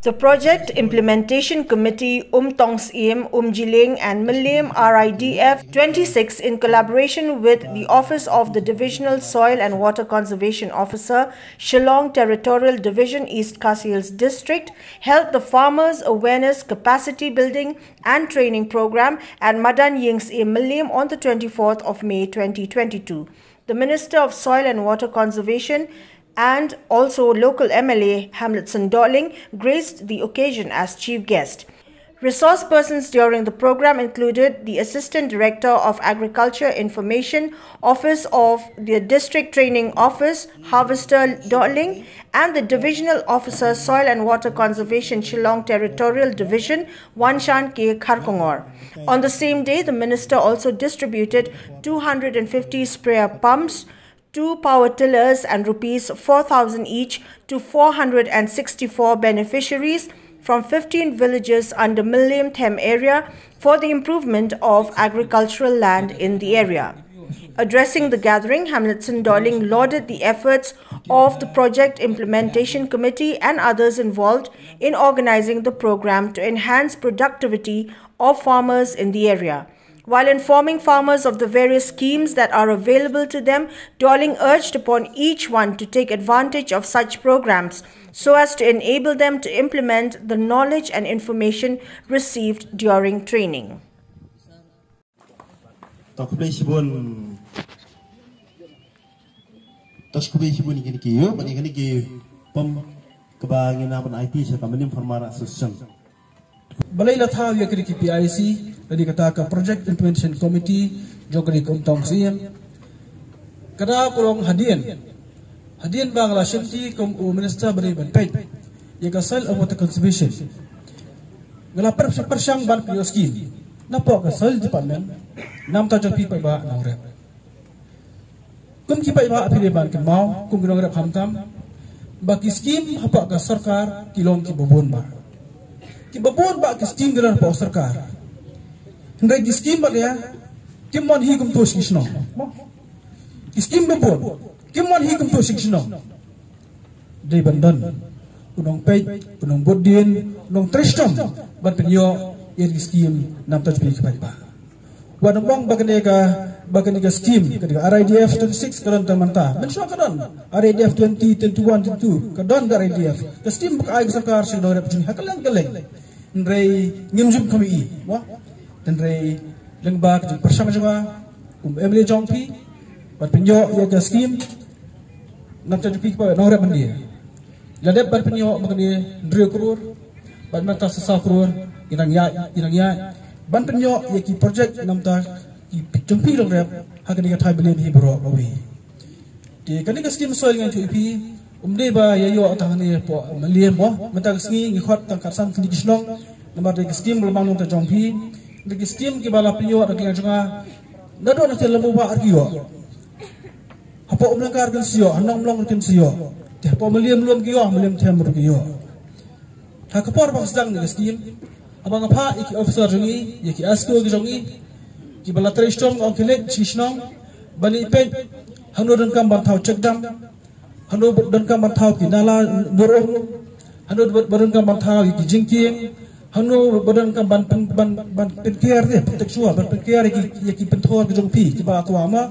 The Project Implementation Committee Umtongsyiem-Umjilieng and Mylliem RIDF 26 in collaboration with the Office of the Divisional Soil and Water Conservation Officer, Shillong Territorial Division East Khasi Hills District held the Farmers Awareness Capacity Building and Training Program at Madan Mylliem on the 24th of May 2022. The Minister of Soil and Water Conservation and also local MLA Hamletson Dohling graced the occasion as chief guest. Resource persons during the program included the Assistant Director of Agriculture Information Office of the District Training Office, Harvester Dohling, and the Divisional Officer Soil and Water Conservation Shillong Territorial Division, Wanshan Kharkongor. On the same day, the Minister also distributed 250 sprayer pumps, 2 power tillers and rupees 4,000 each to 464 beneficiaries from 15 villages under Mylliem area for the improvement of agricultural land in the area. Addressing the gathering, Hamletson Dohling lauded the efforts of the Project Implementation Committee and others involved in organizing the program to enhance productivity of farmers in the area. While informing farmers of the various schemes that are available to them, Dohling urged upon each one to take advantage of such programs so as to enable them to implement the knowledge and information received during training. Balai latha ya kiri PIC dari kata Project Implementation Committee jogri Umtongsyiem kada kurang hadian bangla shimti kom minister beri banpay ya kasal of water conservation ngala persyang ban pio scheme napo kasal department nam ta jog pi ba naure kum ki ba apile ban kan mau kum ginong rap hamtam baki scheme hapa ka sarkar kilong ki bobon ba ki babon ba ki scheme gelar pa sarkar hendai ki scheme ba ya kimon hi kum to sikshno ki scheme babon kimon hi kum to sikshno dei bandan unong pay unong bodin unong tristom ban penyo yer ki scheme nam ta bi ka ba wadong baganega scheme kadang RIDF 26 kadang tamanta mensyo kadang RIDF 2021 kadang RIDF ka scheme ba ay sarkar sing dore pun hakalang galeng nrei ngimjum kami wa dan rei lengbak jeng persang jawa MLA jongpi bat penyo ya ka scheme nam ta pi pa nore mandi ladep bat penyo magani 2 crore bat mata sa crore inang ya ban penyo ya ki project nam ta ki jongpi long rep hakani ka thai billion hi bro awi ti kani ka scheme soil ngan thi umde ba yayo atangani po Mylliem bo mata sngi ngi khot tang karsan kini Shillong namar de scheme lemang nong ta jongpi de scheme ki bala piyo ada ki janga nado na telamu ba argiyo hapo umlangkar kan siyo anong long kan siyo te hapo Mylliem lum kiyo Mylliem them ru kiyo ha kapor bang sedang de scheme abang apa iki officer jongi yaki asko ki jongi ki bala tristom ong kile Shillong bali pen hanu dan kam ban thau chekdam hanu dan kam ban thau ki nala burung hanu dan kam ban thau ki jingking hanu dan kam ban penkiar ni penteksual ban penkiar ki penthor ki jongpi ki ba atwa ma